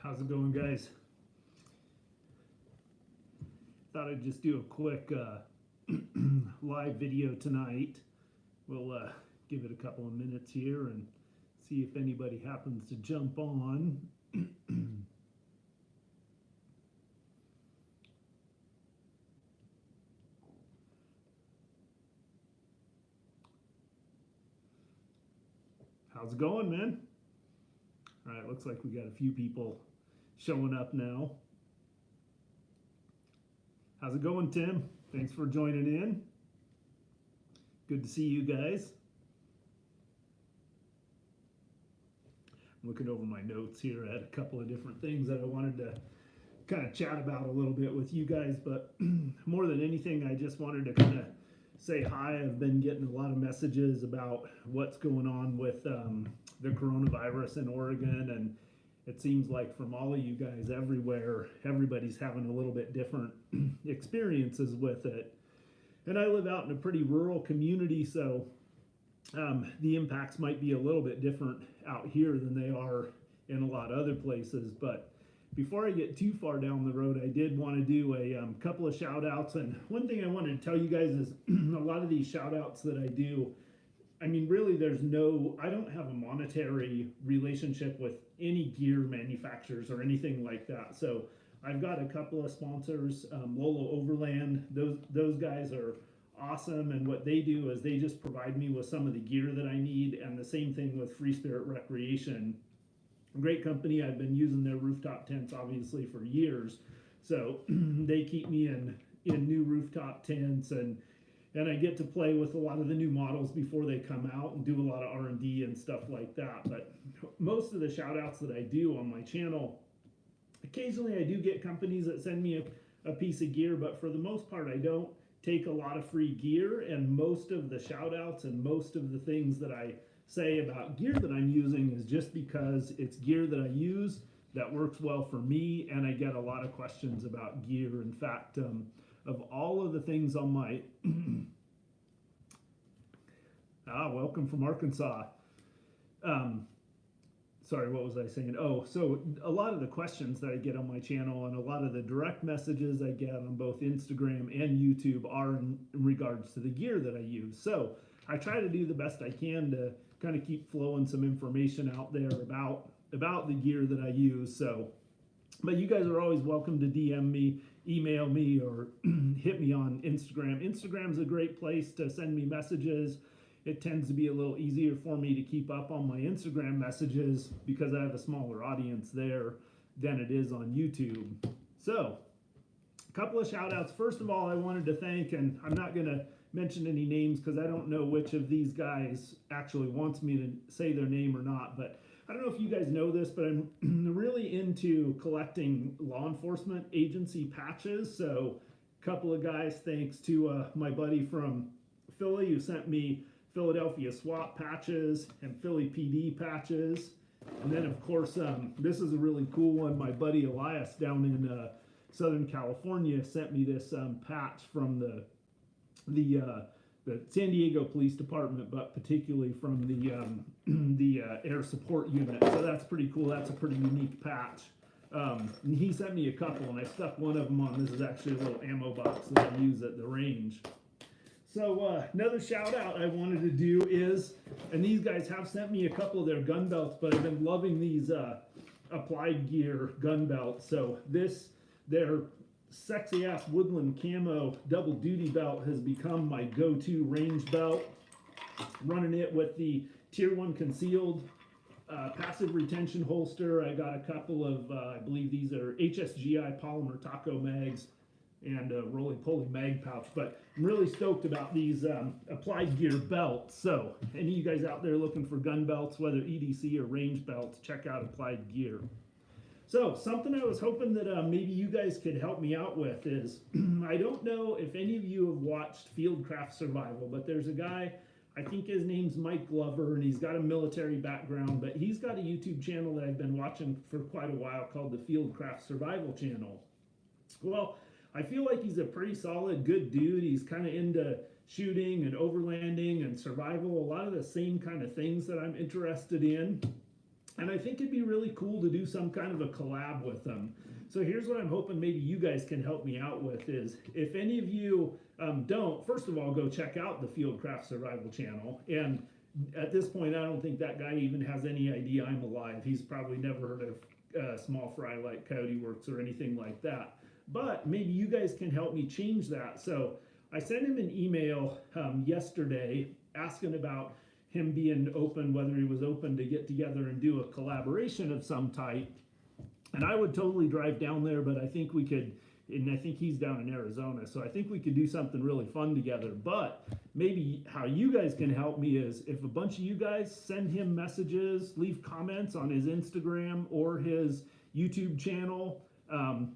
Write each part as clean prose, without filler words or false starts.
How's it going, guys? Thought I'd just do a quick live video tonight. We'll give it a couple of minutes here and see if anybody happens to jump on. How's it going, man? All right, looks like we got a few people showing up now. How's it going, Tim? Thanks for joining in. Good to see you guys. I'm looking over my notes here. I had a couple of different things that I wanted to kind of chat about a little bit with you guys, but more than anything, I just wanted to kind of say hi. I've been getting a lot of messages about what's going on with the coronavirus in Oregon, and it seems like from all of you guys everywhere, everybody's having a little bit different experiences with it. And I live out in a pretty rural community, so the impacts might be a little bit different out here than they are in a lot of other places. But before I get too far down the road, I did want to do a couple of shout outs. And one thing I wanted to tell you guys is a lot of these shout outs that I do, I mean, really, I don't have a monetary relationship with any gear manufacturers or anything like that. So I've got a couple of sponsors, Lolo Overland. Those guys are awesome, and what they do is they just provide me with some of the gear that I need, and the same thing with Free Spirit Recreation. Great company. I've been using their rooftop tents obviously for years, so they keep me in new rooftop tents, and I get to play with a lot of the new models before they come out and do a lot of R&D and stuff like that. But most of the shout outs that I do on my channel, occasionally I do get companies that send me a piece of gear, but for the most part I don't take a lot of free gear, and most of the shout outs and most of the things that I say about gear that I'm using is just because it's gear that I use that works well for me, and I get a lot of questions about gear. In fact, of all of the things on my welcome from Arkansas. Sorry, what was I saying? Oh, so a lot of the questions that I get on my channel and a lot of the direct messages I get on both Instagram and YouTube are in regards to the gear that I use. So I try to do the best I can to kind of keep flowing some information out there about the gear that I use. So, but you guys are always welcome to DM me, email me, or hit me on Instagram. Instagram's a great place to send me messages. It tends to be a little easier for me to keep up on my Instagram messages because I have a smaller audience there than it is on YouTube. So, a couple of shout outs. First of all, I wanted to thank, and I'm not going to mention any names because I don't know which of these guys actually wants me to say their name or not, but I don't know if you guys know this, but I'm really into collecting law enforcement agency patches. So a couple of guys, thanks to my buddy from Philly who sent me Philadelphia SWAT patches and Philly PD patches. And then of course, this is a really cool one. My buddy Elias down in Southern California sent me this patch from the San Diego Police Department, but particularly from the Air Support Unit. So that's pretty cool. That's a pretty unique patch. And he sent me a couple, and I stuck one of them on. This is actually a little ammo box that I use at the range. So another shout out I wanted to do is, and these guys have sent me a couple of their gun belts, but I've been loving these Applied Gear gun belts. So their sexy ass woodland camo double duty belt has become my go-to range belt. Running it with the Tier 1 concealed passive retention holster. I got a couple of, I believe these are HSGI polymer taco mags and a roly-poly mag pouch, but I'm really stoked about these Applied Gear belts. So any of you guys out there looking for gun belts, whether EDC or range belts, check out Applied Gear. So something I was hoping that maybe you guys could help me out with is, I don't know if any of you have watched Fieldcraft Survival, but there's a guy, I think his name's Mike Glover, and he's got a military background, but he's got a YouTube channel that I've been watching for quite a while called the Fieldcraft Survival channel. Well, I feel like he's a pretty solid, good dude. He's kind of into shooting and overlanding and survival, a lot of the same kind of things that I'm interested in. And I think it'd be really cool to do some kind of a collab with them. So here's what I'm hoping maybe you guys can help me out with is if any of you don't, first of all, go check out the Fieldcraft Survival channel. And at this point, I don't think that guy even has any idea I'm alive. He's probably never heard of small fry like Coyote Works or anything like that. But maybe you guys can help me change that. So I sent him an email yesterday asking about him being open, whether he was open to get together and do a collaboration of some type. And I would totally drive down there, but I think we could, and I think he's down in Arizona, so I think we could do something really fun together. But maybe how you guys can help me is if a bunch of you guys send him messages, leave comments on his Instagram or his YouTube channel.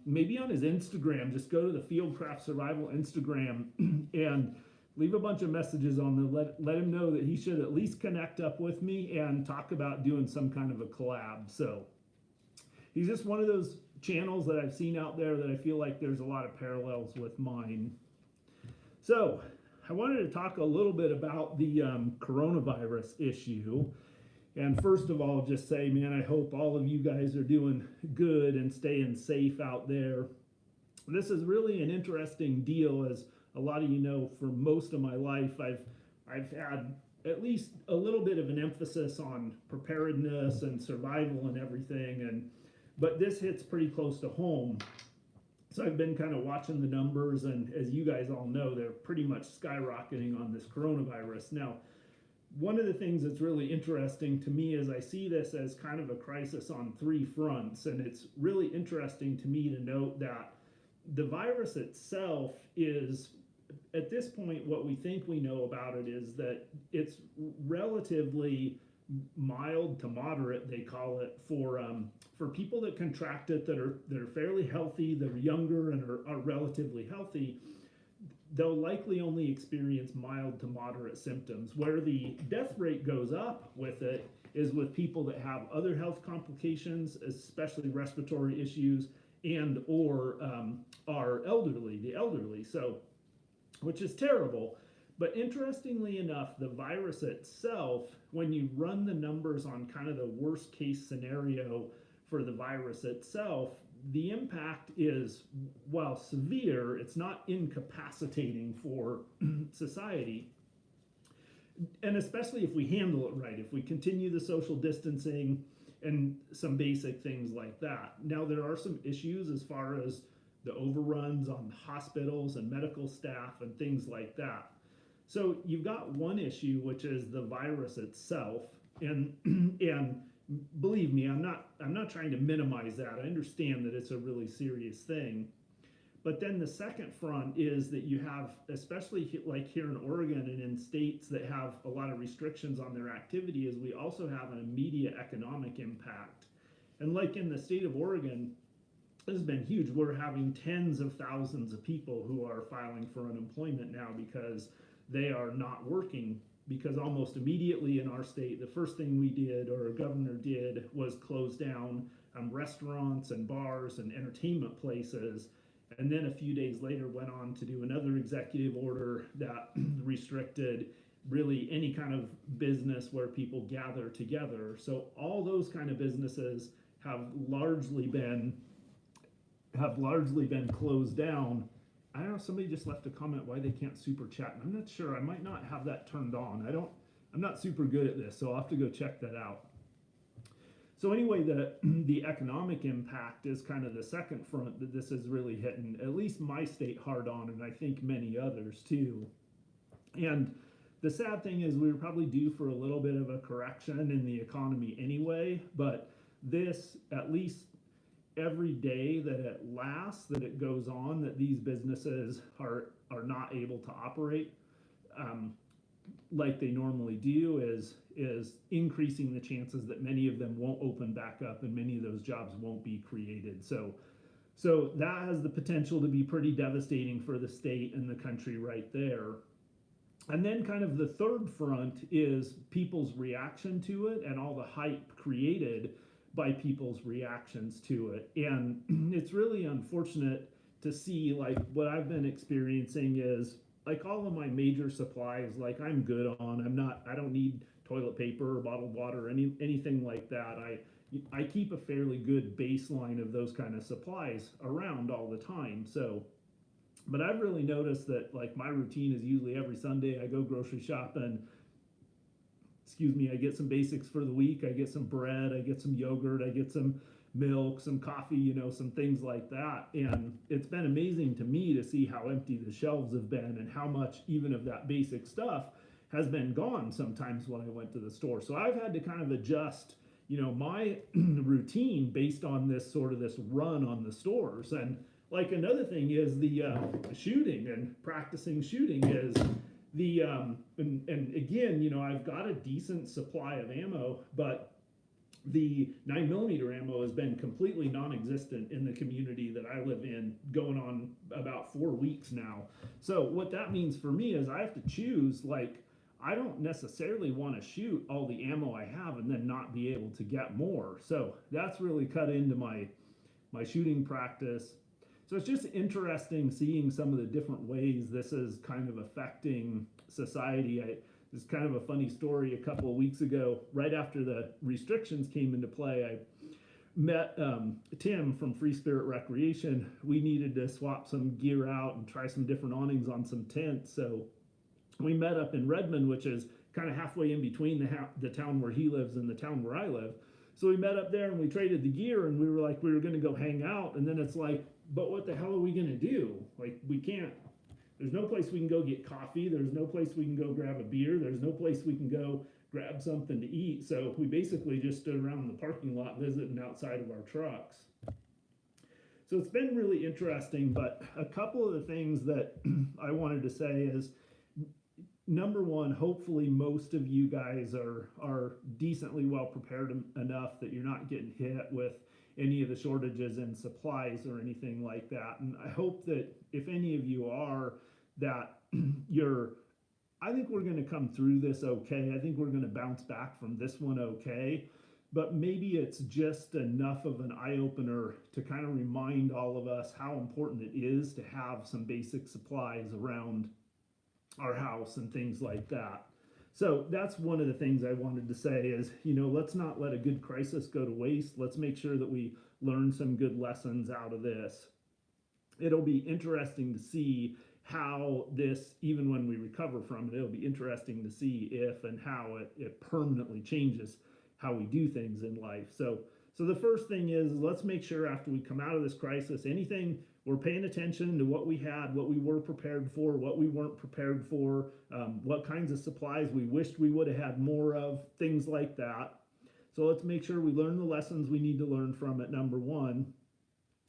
Maybe on his Instagram, just go to the Fieldcraft Survival Instagram and leave a bunch of messages on there. Let him know that he should at least connect up with me and talk about doing some kind of a collab. So he's just one of those channels that I've seen out there that I feel like there's a lot of parallels with mine. So I wanted to talk a little bit about the coronavirus issue. And first of all, just say, man, I hope all of you guys are doing good and staying safe out there. This is really an interesting deal, as a lot of you know, for most of my life, I've had at least a little bit of an emphasis on preparedness and survival and everything, but this hits pretty close to home. So I've been kind of watching the numbers, and as you guys all know, they're pretty much skyrocketing on this coronavirus. Now, one of the things that's really interesting to me is I see this as kind of a crisis on three fronts, and it's really interesting to me to note that the virus itself is, at this point, what we think we know about it is that it's relatively mild to moderate, they call it, for people that contract it that are fairly healthy, that are younger and are relatively healthy. They'll likely only experience mild to moderate symptoms. Where the death rate goes up with it is with people that have other health complications, especially respiratory issues, and or are the elderly. So, which is terrible. But interestingly enough, the virus itself, when you run the numbers on kind of the worst case scenario for the virus itself, the impact is, while severe, it's not incapacitating for society. And especially if we handle it right, if we continue the social distancing and some basic things like that. Now, there are some issues as far as the overruns on hospitals and medical staff and things like that. So you've got one issue, which is the virus itself, and believe me, I'm not trying to minimize that. I understand that it's a really serious thing. But then the second front is that you have, especially like here in Oregon and in states that have a lot of restrictions on their activity, is we also have an immediate economic impact. And like in the state of Oregon, this has been huge. We're having tens of thousands of people who are filing for unemployment now because they are not working, because almost immediately in our state, the first thing we did, or a governor did, was close down restaurants and bars and entertainment places. And then a few days later went on to do another executive order that restricted really any kind of business where people gather together. So all those kind of businesses have largely been closed down. I don't know, somebody just left a comment why they can't super chat. I'm not sure. I might not have that turned on. I'm not super good at this, so I'll have to go check that out. So anyway, the economic impact is kind of the second front that this is really hitting, at least my state, hard on, and I think many others too. And the sad thing is we were probably due for a little bit of a correction in the economy anyway, but this, at least every day that it lasts, that it goes on, that these businesses are not able to operate like they normally do, is increasing the chances that many of them won't open back up and many of those jobs won't be created. So that has the potential to be pretty devastating for the state and the country right there. And then kind of the third front is people's reaction to it and all the hype created by people's reactions to it. And it's really unfortunate to see, like, what I've been experiencing is like all of my major supplies, like I'm good on. I don't need toilet paper or bottled water or anything like that. I keep a fairly good baseline of those kind of supplies around all the time. So, but I've really noticed that like my routine is usually every Sunday I go grocery shopping. Excuse me, I get some basics for the week. I get some bread, I get some yogurt, I get some milk, some coffee, some things like that. And it's been amazing to me to see how empty the shelves have been and how much even of that basic stuff has been gone sometimes when I went to the store. So I've had to kind of adjust, my routine based on this run on the stores. And like another thing is the shooting and practicing shooting is and again, I've got a decent supply of ammo, but the 9mm ammo has been completely non-existent in the community that I live in, going on about 4 weeks now. So what that means for me is I have to choose, like, I don't necessarily want to shoot all the ammo I have and then not be able to get more. So that's really cut into my shooting practice. So it's just interesting seeing some of the different ways this is kind of affecting society. This is kind of a funny story. A couple of weeks ago, right after the restrictions came into play, I met Tim from Free Spirit Recreation. We needed to swap some gear out and try some different awnings on some tents. So we met up in Redmond, which is kind of halfway in between the town where he lives and the town where I live. So we met up there and we traded the gear, and we were going to go hang out. And then it's like, but what the hell are we going to do? Like, we can't, there's no place we can go get coffee. There's no place we can go grab a beer. There's no place we can go grab something to eat. So we basically just stood around the parking lot visiting outside of our trucks. So it's been really interesting, but a couple of the things that I wanted to say is, number one, hopefully most of you guys are decently well prepared enough that you're not getting hit with any of the shortages in supplies or anything like that. And I hope that if any of you are, that I think we're going to come through this okay. I think we're going to bounce back from this one okay. But maybe it's just enough of an eye-opener to kind of remind all of us how important it is to have some basic supplies around our house and things like that. So that's one of the things I wanted to say is, let's not let a good crisis go to waste. Let's make sure that we learn some good lessons out of this. It'll be interesting to see how this, even when we recover from it, it'll be interesting to see if and how it permanently changes how we do things in life. So the first thing is let's make sure after we come out of this crisis, anything we're paying attention to what we had, what we were prepared for, what we weren't prepared for, what kinds of supplies we wished we would have had more of, things like that. So let's make sure we learn the lessons we need to learn from it, number one.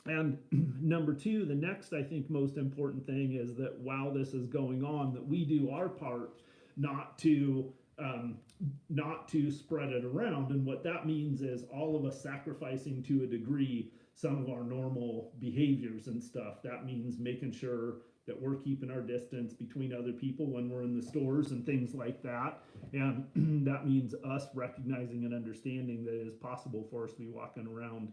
And number two, the next, I think, most important thing is that while this is going on, that we do our part not to spread it around. And what that means is all of us sacrificing to a degree some of our normal behaviors and stuff. That means making sure that we're keeping our distance between other people when we're in the stores and things like that. And that means us recognizing and understanding that it is possible for us to be walking around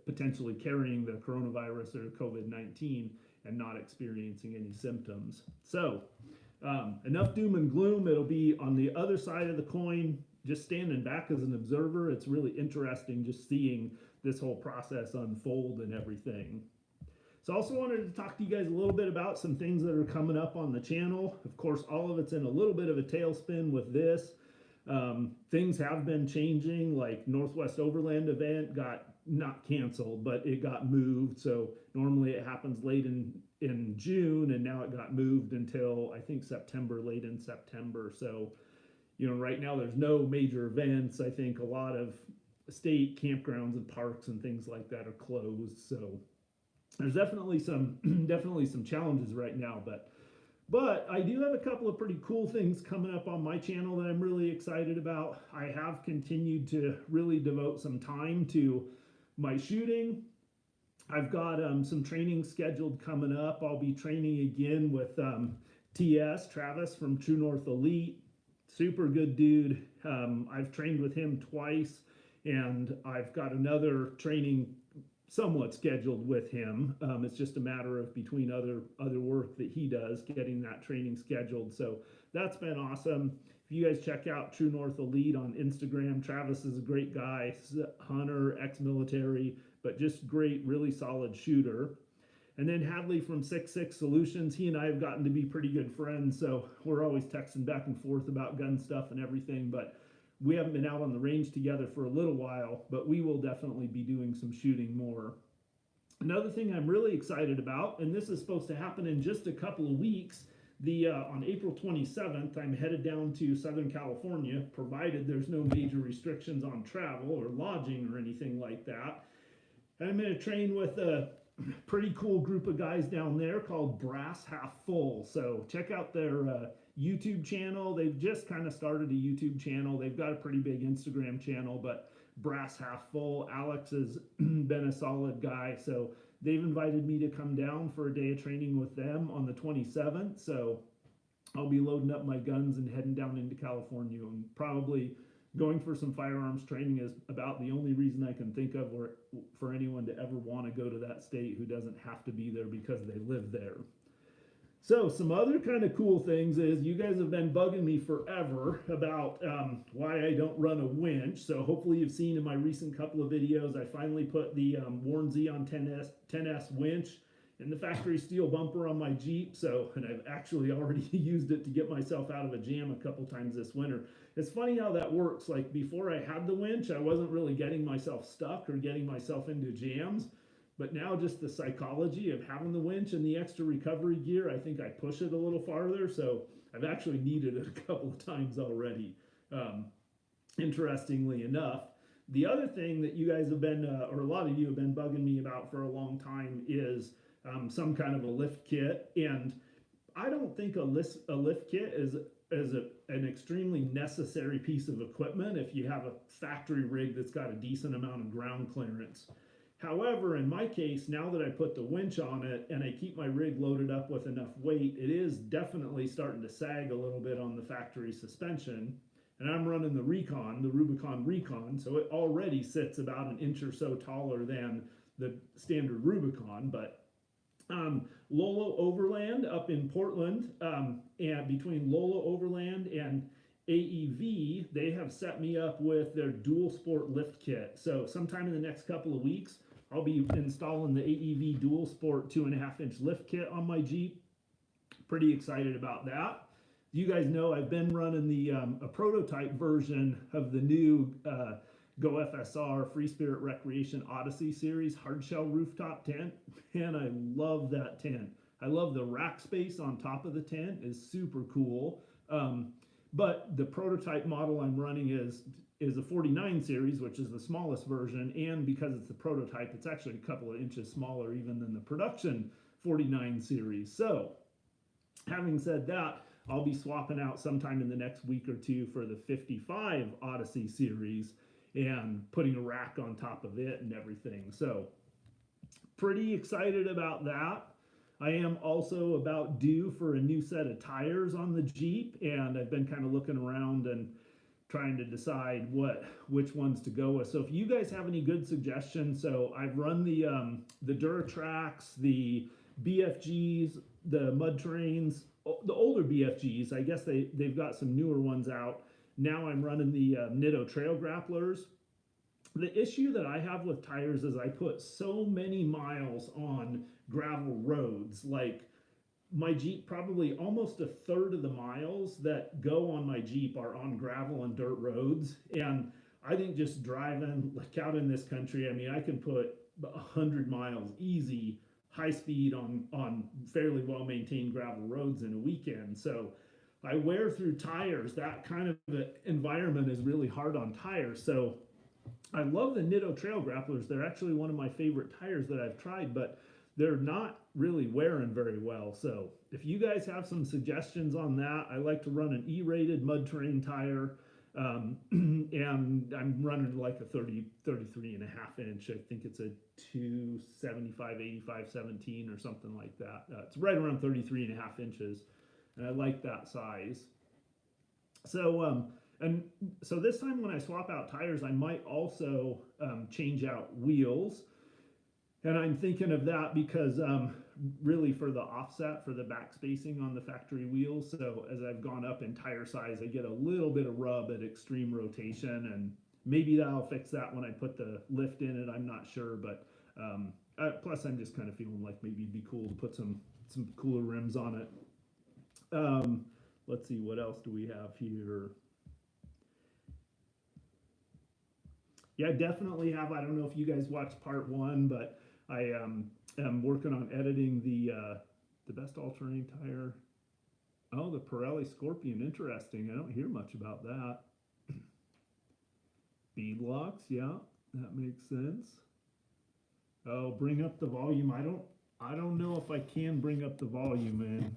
potentially carrying the coronavirus or COVID-19 and not experiencing any symptoms. So enough doom and gloom. It'll be on the other side of the coin. Just standing back as an observer, it's really interesting just seeing this whole process unfold and everything. So I also wanted to talk to you guys a little bit about some things that are coming up on the channel. Of course, all of it's in a little bit of a tailspin with this. Things have been changing, like Northwest Overland event got not canceled, but it got moved. So normally it happens late in June, and now it got moved until I think September, late in September. So right now there's no major events. I think a lot of state campgrounds and parks and things like that are closed. So there's definitely some challenges right now, but I do have a couple of pretty cool things coming up on my channel that I'm really excited about. I have continued to really devote some time to my shooting. I've got some training scheduled coming up. I'll be training again with Travis from True North Elite. Super good dude. I've trained with him twice, and I've got another training somewhat scheduled with him. It's just a matter of between other work that he does, getting that training scheduled. So that's been awesome. If you guys check out True North Elite on Instagram, Travis is a great guy, hunter, ex-military, but just great, really solid shooter. And then Hadley from 66 Solutions, he and I have gotten to be pretty good friends, so we're always texting back and forth about gun stuff and everything, but we haven't been out on the range together for a little while, but we will definitely be doing some shooting more. Another thing I'm really excited about, and this is supposed to happen in just a couple of weeks, on April 27th, I'm headed down to Southern California, provided there's no major restrictions on travel or lodging or anything like that. And I'm going to train with a pretty cool group of guys down there called Brass Half Full. So check out their YouTube channel. They've just kind of started a YouTube channel. They've got a pretty big Instagram channel, but Brass Half Full. Alex has been a solid guy, so they've invited me to come down for a day of training with them on the 27th. So I'll be loading up my guns and heading down into California, and probably going for some firearms training is about the only reason I can think of for anyone to ever want to go to that state who doesn't have to be there because they live there. So some other kind of cool things is you guys have been bugging me forever about why I don't run a winch. So hopefully you've seen in my recent couple of videos, I finally put the Warn Xeon 10S winch in the factory steel bumper on my Jeep. And I've actually already used it to get myself out of a jam a couple times this winter. It's funny how that works. Like before I had the winch, I wasn't really getting myself stuck or getting myself into jams. But now just the psychology of having the winch and the extra recovery gear, I think I push it a little farther. So I've actually needed it a couple of times already, interestingly enough. The other thing that you guys have been, or a lot of you have been bugging me about for a long time is some kind of a lift kit. And I don't think a lift kit is an extremely necessary piece of equipment if you have a factory rig that's got a decent amount of ground clearance. However, in my case, now that I put the winch on it and I keep my rig loaded up with enough weight, it is definitely starting to sag a little bit on the factory suspension. And I'm running the Rubicon Recon, so it already sits about an inch or so taller than the standard Rubicon. But Lolo Overland up in Portland, and between Lolo Overland and AEV, they have set me up with their dual sport lift kit. So sometime in the next couple of weeks, I'll be installing the AEV dual sport 2.5-inch lift kit on my Jeep. Pretty excited about that. You guys know I've been running the a prototype version of the new Go FSR Free Spirit Recreation Odyssey series hardshell rooftop tent, and I love that tent. I love the rack space on top of the tent is super cool. But the prototype model I'm running is a 49 series, which is the smallest version, and because it's the prototype, it's actually a couple of inches smaller even than the production 49 series. So, having said that, I'll be swapping out sometime in the next week or two for the 55 Odyssey series and putting a rack on top of it and everything. So, pretty excited about that. I am also about due for a new set of tires on the Jeep, and I've been kind of looking around and trying to decide which ones to go with. So if you guys have any good suggestions, so I've run the Duratrax, the BFGs, the Mud Trains, the older BFGs. I guess they've got some newer ones out. Now I'm running the Nitto Trail Grapplers. The issue that I have with tires is I put so many miles on gravel roads. Like my Jeep, probably almost a third of the miles that go on my Jeep are on gravel and dirt roads. And I think just driving like out in this country, I mean, I can put 100 miles easy, high speed on fairly well maintained gravel roads in a weekend. So I wear through tires. That kind of environment is really hard on tires. So I love the Nitto Trail Grapplers. They're actually one of my favorite tires that I've tried, but they're not really wearing very well. So if you guys have some suggestions on that, I like to run an E-rated Mud Terrain tire, and I'm running like a 33.5-inch. I think it's a 275/85/17 or something like that. It's right around 33.5 inches, and I like that size. So so this time when I swap out tires, I might also change out wheels. And I'm thinking of that because really for the offset for the back spacing on the factory wheels. So as I've gone up in tire size, I get a little bit of rub at extreme rotation, and maybe that'll fix that when I put the lift in it. I'm not sure, but plus I'm just kind of feeling like maybe it'd be cool to put some cooler rims on it. Let's see, what else do we have here? Yeah, definitely have. I don't know if you guys watched part one, but I am working on editing the best all-terrain tire. Oh, the Pirelli Scorpion. Interesting. I don't hear much about that. Beadlocks. Yeah, that makes sense. Oh, bring up the volume. I don't know if I can bring up the volume, man.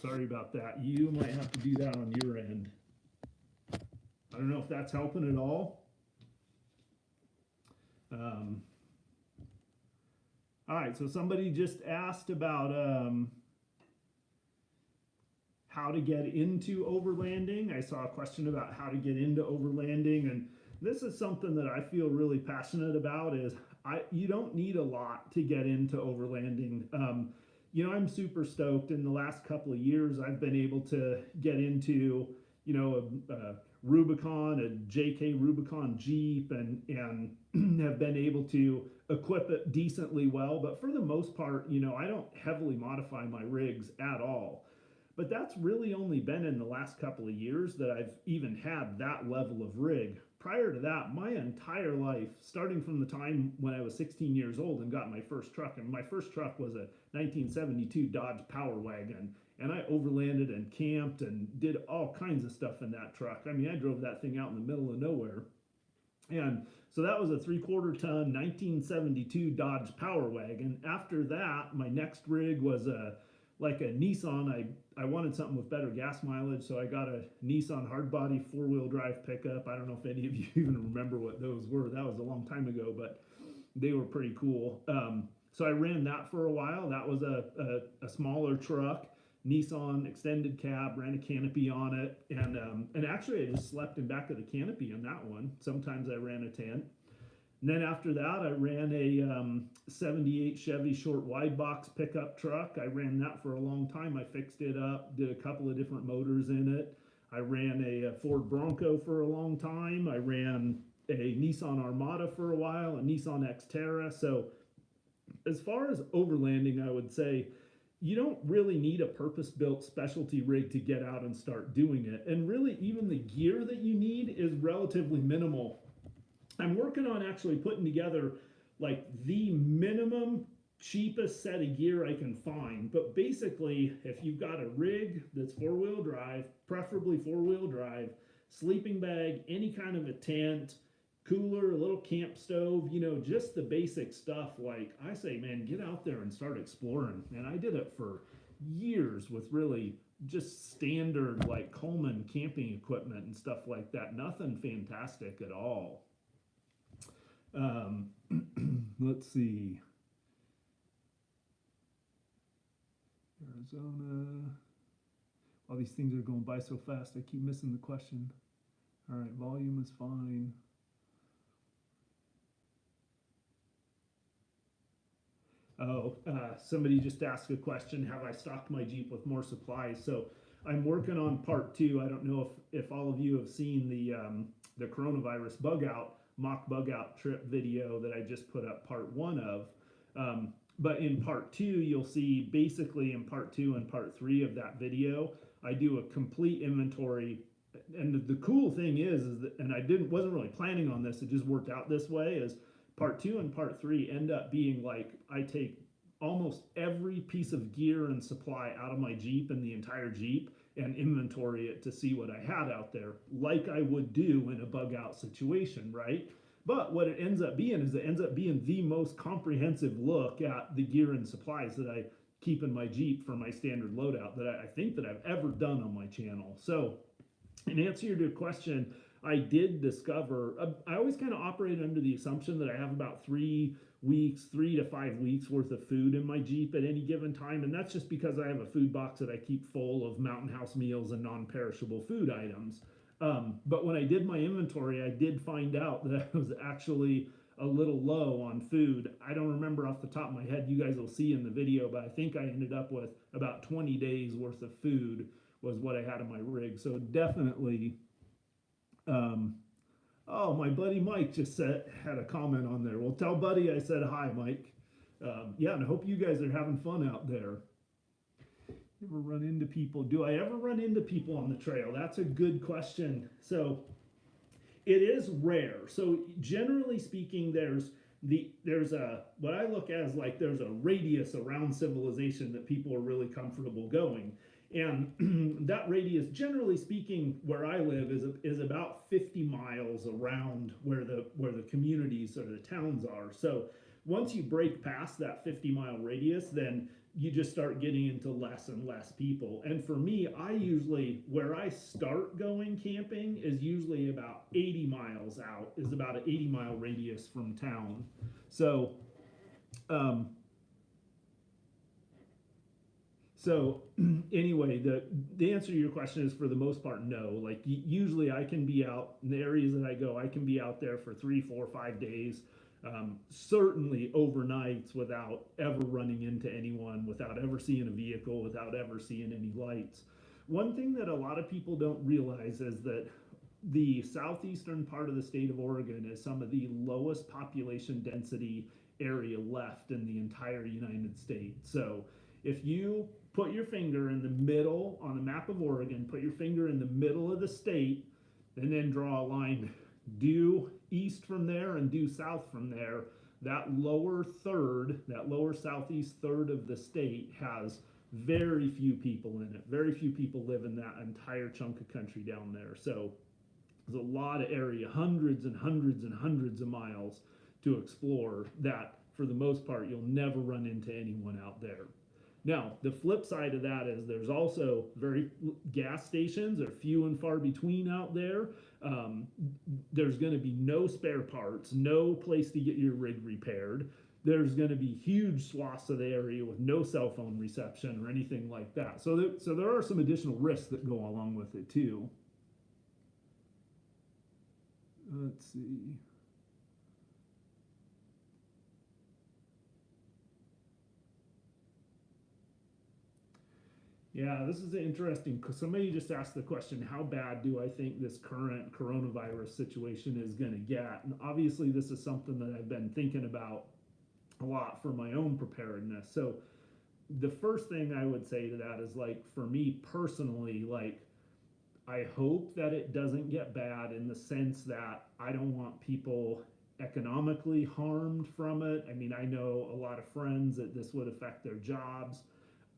Sorry about that. You might have to do that on your end. I don't know if that's helping at all. All right, so somebody just asked about how to get into overlanding. I saw a question about how to get into overlanding, and this is something that I feel really passionate about. Is you don't need a lot to get into overlanding. You know, I'm super stoked. In the last couple of years, I've been able to get into, you know, a Rubicon, a JK Rubicon Jeep, and have been able to equip it decently well. But for the most part, you know, I don't heavily modify my rigs at all. But that's really only been in the last couple of years that I've even had that level of rig. Prior to that, my entire life, starting from the time when I was 16 years old and got my first truck, and my first truck was a 1972 Dodge Power Wagon, and I overlanded and camped and did all kinds of stuff in that truck. I mean, I drove that thing out in the middle of nowhere. And so that was a 3/4 ton 1972 Dodge Power Wagon. After that, my next rig was a Nissan. I wanted something with better gas mileage, so I got a Nissan hardbody 4-wheel drive pickup. I don't know if any of you even remember what those were. That was a long time ago, but they were pretty cool. So I ran that for a while. That was a smaller truck, Nissan extended cab, ran a canopy on it, and actually I just slept in back of the canopy in that one. Sometimes I ran a tent. And then after that, I ran a 78 Chevy short wide box pickup truck. I ran that for a long time. I fixed it up, did a couple of different motors in it. I ran a Ford Bronco for a long time. I ran a Nissan Armada for a while, a Nissan Xterra. So as far as overlanding, I would say you don't really need a purpose-built specialty rig to get out and start doing it. And really, even the gear that you need is relatively minimal. I'm working on actually putting together like the minimum cheapest set of gear I can find. But basically, if you've got a rig that's 4-wheel drive, preferably 4-wheel drive, sleeping bag, any kind of a tent, cooler, a little camp stove, you know, just the basic stuff. Like I say, man, get out there and start exploring. And I did it for years with really just standard like Coleman camping equipment and stuff like that. Nothing fantastic at all. Let's see. Arizona. All these things are going by so fast. I keep missing the question. All right, volume is fine. Oh, somebody just asked a question. Have I stocked my Jeep with more supplies? So I'm working on part 2. I don't know if all of you have seen the coronavirus bug out, mock bug out trip video that I just put up part 1 of. But in part 2, you'll see basically in part 2 and part 3 of that video, I do a complete inventory. And the cool thing is that, and I wasn't really planning on this, it just worked out this way, is part 2 and part 3 end up being like I take almost every piece of gear and supply out of my Jeep and the entire Jeep and inventory it to see what I had out there, like I would do in a bug out situation, right? But what it ends up being is it ends up being the most comprehensive look at the gear and supplies that I keep in my Jeep for my standard loadout that I think that I've ever done on my channel. So in answer to your question, I did discover, I always kind of operate under the assumption that I have about 3 to 5 weeks worth of food in my Jeep at any given time. And that's just because I have a food box that I keep full of Mountain House meals and non-perishable food items. But when I did my inventory, I did find out that I was actually a little low on food. I don't remember off the top of my head. You guys will see in the video, but I think I ended up with about 20 days worth of food was what I had in my rig. So definitely, um, oh, my buddy Mike just had a comment on there. Well, tell Buddy I said hi, Mike. Yeah, and I hope you guys are having fun out there. Ever run into people? Do I ever run into people on the trail? That's a good question. So it is rare. So generally speaking, there's a what I look at as like there's a radius around civilization that people are really comfortable going. And that radius, generally speaking, where I live is about 50 miles around where the communities or the towns are. So once you break past that 50-mile radius, then you just start getting into less and less people. And for me, where I start going camping is usually about 80 miles out, is about an 80-mile radius from town. So, anyway, the answer to your question is for the most part, no. Like usually I can be out in the areas that I go, I can be out there for 3, 4, 5 days. Certainly overnights without ever running into anyone, without ever seeing a vehicle, without ever seeing any lights. One thing that a lot of people don't realize is that the southeastern part of the state of Oregon is some of the lowest population density area left in the entire United States. So if you put your finger in the middle on the map of Oregon, put your finger in the middle of the state, and then draw a line due east from there and due south from there, that lower southeast third of the state has very few people in it. Very few people live in that entire chunk of country down there. So there's a lot of area, hundreds and hundreds and hundreds of miles to explore that for the most part you'll never run into anyone out there. Now, the flip side of that is there's also gas stations are few and far between out there. There's going to be no spare parts, no place to get your rig repaired. There's going to be huge swaths of the area with no cell phone reception or anything like that. So there are some additional risks that go along with it too. Let's see. Yeah, this is interesting because somebody just asked the question, how bad do I think this current coronavirus situation is going to get? And obviously this is something that I've been thinking about a lot for my own preparedness. So the first thing I would say to that is, like, for me personally, like, I hope that it doesn't get bad in the sense that I don't want people economically harmed from it. I mean, I know a lot of friends that this would affect their jobs.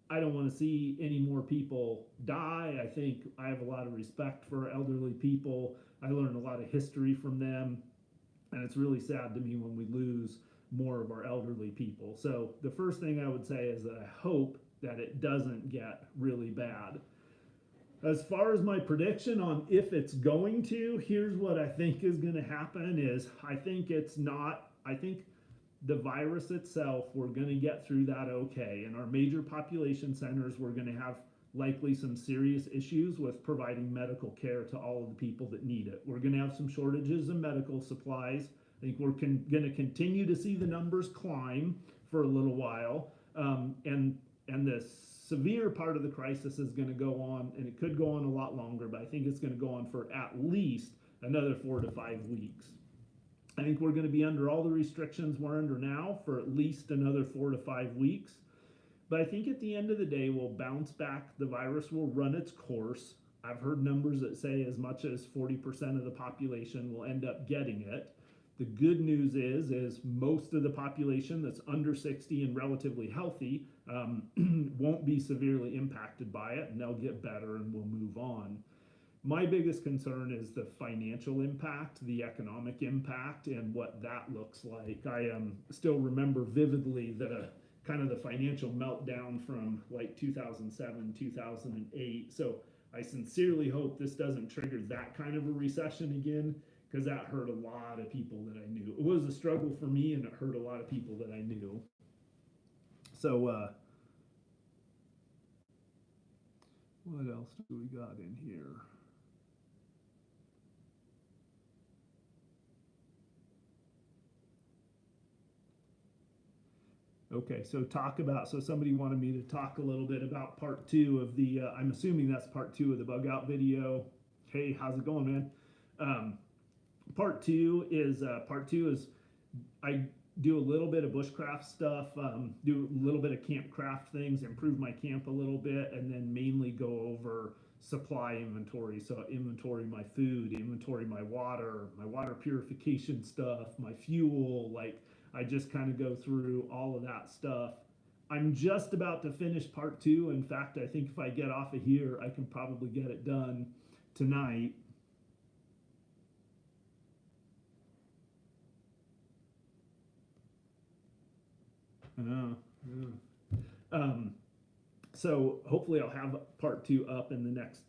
I don't want to see any more people die. I think I have a lot of respect for elderly people. I learned a lot of history from them, and it's really sad to me when we lose more of our elderly people. So the first thing I would say is that I hope that it doesn't get really bad. As far as my prediction on if it's going to, here's what I think is going to happen is I think the virus itself, we're going to get through that okay. In our major population centers, we're going to have likely some serious issues with providing medical care to all of the people that need it. We're going to have some shortages in medical supplies. I think we're going to continue to see the numbers climb for a little while. And the severe part of the crisis is going to go on, and it could go on a lot longer, but I think it's going to go on for at least another 4 to 5 weeks. I think we're going to be under all the restrictions we're under now for at least another 4 to 5 weeks. But I think at the end of the day, we'll bounce back. The virus will run its course. I've heard numbers that say as much as 40% of the population will end up getting it. The good news is most of the population that's under 60 and relatively healthy won't be severely impacted by it, and they'll get better and we'll move on. My biggest concern is the financial impact, the economic impact, and what that looks like. I still remember vividly the kind of the financial meltdown from like 2007, 2008. So I sincerely hope this doesn't trigger that kind of a recession again, because that hurt a lot of people that I knew. It was a struggle for me, and it hurt a lot of people that I knew. So what else do we got in here? Okay, so somebody wanted me to talk a little bit about part two of the, I'm assuming that's part two of the bug out video. Hey, how's it going, man? Um, part two is I do a little bit of bushcraft stuff, do a little bit of campcraft things, improve my camp a little bit, and then mainly go over supply inventory. So inventory my food, inventory my water purification stuff, my fuel. Like I just kind of go through all of that stuff. I'm just about to finish part two. In fact, I think if I get off of here, I can probably get it done tonight. Yeah. So hopefully I'll have part two up in the next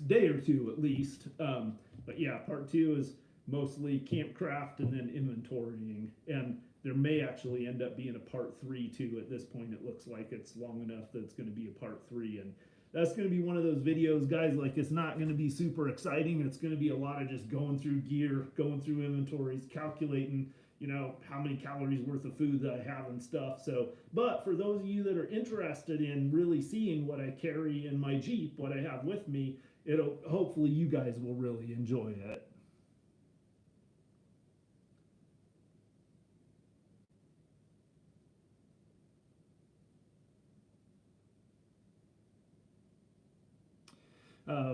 day or two at least. But yeah, part two is mostly campcraft and then inventorying, and there may actually end up being a part three too. At this point, it looks like it's long enough that it's going to be a part three, and that's going to be one of those videos, guys. Like it's not going to be super exciting. It's going to be a lot of just going through gear, going through inventories, calculating, you know, how many calories worth of food that I have and stuff. So, but for those of you that are interested in really seeing what I carry in my Jeep, what I have with me, hopefully you guys will really enjoy it.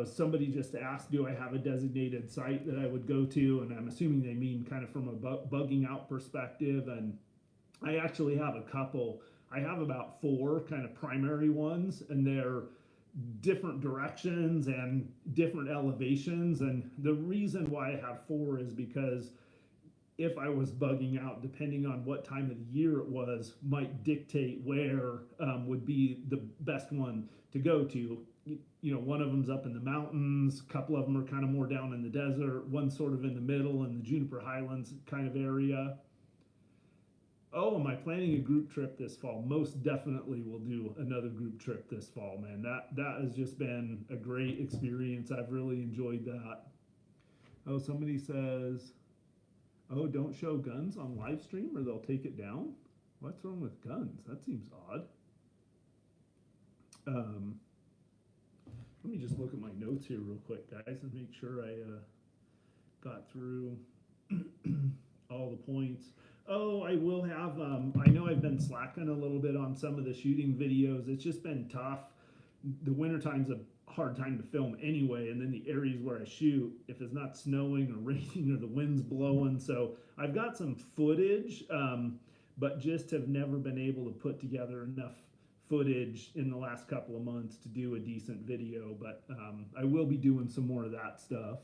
Somebody just asked, do I have a designated site that I would go to? And I'm assuming they mean kind of from a bugging out perspective. And I actually have a couple. I have about 4 kind of primary ones, and they're different directions and different elevations. And the reason why I have 4 is because if I was bugging out, depending on what time of the year it was, might dictate where would be the best one to go to. You know, one of them's up in the mountains, a couple of them are kind of more down in the desert, one sort of in the middle in the Juniper Highlands kind of area. Oh, am I planning a group trip this fall? Most definitely will do another group trip this fall, man. That has just been a great experience. I've really enjoyed that. Oh, somebody says, oh, don't show guns on live stream or they'll take it down? What's wrong with guns? That seems odd. Let me just look at my notes here real quick, guys, and make sure I got through all the points. Oh, I will have, I know I've been slacking a little bit on some of the shooting videos. It's just been tough. The wintertime's a hard time to film anyway, and then the areas where I shoot, if it's not snowing or raining or the wind's blowing. So I've got some footage, but just have never been able to put together enough footage in the last couple of months to do a decent video, but I will be doing some more of that stuff.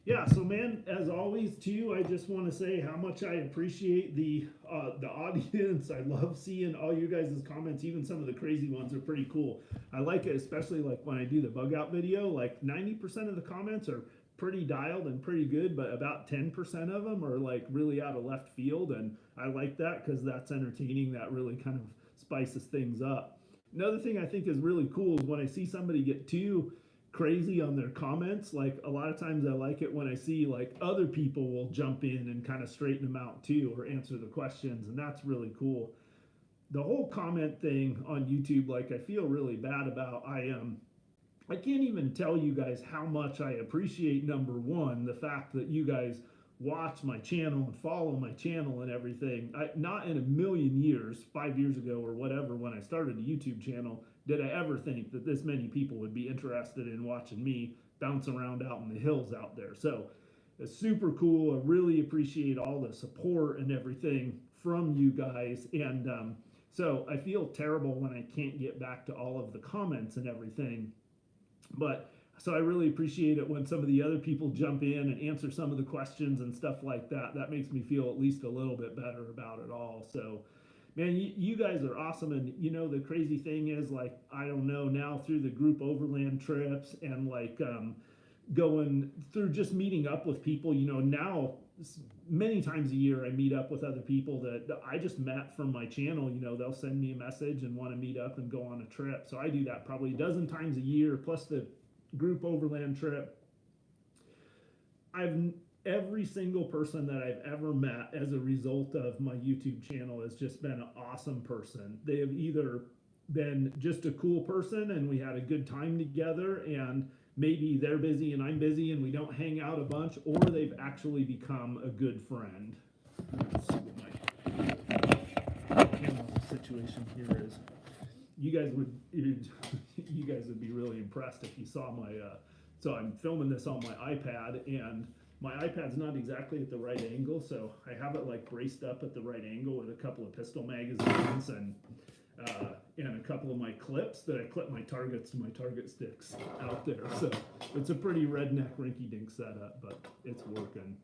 Yeah, so man, as always too, I just want to say how much I appreciate the audience. I love seeing all you guys' comments. Even some of the crazy ones are pretty cool. I like it, especially like when I do the bug out video, like 90% of the comments are pretty dialed and pretty good, but about 10% of them are like really out of left field, and I like that because that's entertaining. That really kind of spices things up. Another thing I think is really cool is when I see somebody get too crazy on their comments. Like a lot of times I like it when I see like other people will jump in and kind of straighten them out too, or answer the questions, and that's really cool. The whole comment thing on YouTube, like I feel really bad about. I can't even tell you guys how much I appreciate, number one, the fact that you guys watch my channel and follow my channel and everything. Not in a million years, 5 years ago or whatever, when I started a YouTube channel, did I ever think that this many people would be interested in watching me bounce around out in the hills out there. So it's super cool. I really appreciate all the support and everything from you guys. And so I feel terrible when I can't get back to all of the comments and everything. But so I really appreciate it when some of the other people jump in and answer some of the questions and stuff like that. That makes me feel at least a little bit better about it all. So, man, you guys are awesome. And, you know, the crazy thing is, like, I don't know, now through the group overland trips and, like, going through just meeting up with people, you know, now many times a year I meet up with other people that I just met from my channel. You know, they'll send me a message and want to meet up and go on a trip. So I do that probably a dozen times a year, plus the group overland trip. every single person that I've ever met as a result of my YouTube channel has just been an awesome person. They have either been just a cool person and we had a good time together, and maybe they're busy and I'm busy and we don't hang out a bunch, or they've actually become a good friend. Let's see what my camera situation here is. You guys would be really impressed if you saw my so I'm filming this on my iPad, and my iPad's not exactly at the right angle, so I have it like braced up at the right angle with a couple of pistol magazines and a couple of my clips that I clip my targets to my target sticks out there. So it's a pretty redneck rinky-dink setup, but it's working.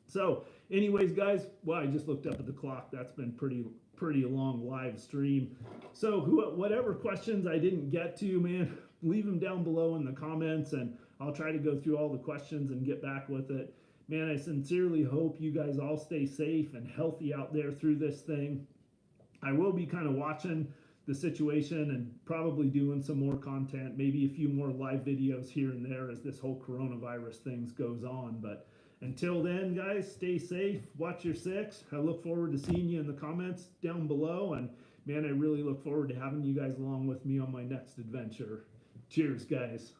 So anyways, guys, well, I just looked up at the clock. That's been pretty long live stream. So whatever questions I didn't get to, man, leave them down below in the comments, and I'll try to go through all the questions and get back with it. Man, I sincerely hope you guys all stay safe and healthy out there through this thing. I will be kind of watching the situation and probably doing some more content, maybe a few more live videos here and there as this whole coronavirus thing goes on. But until then, guys, stay safe, watch your six. I look forward to seeing you in the comments down below, and man, I really look forward to having you guys along with me on my next adventure. Cheers, guys.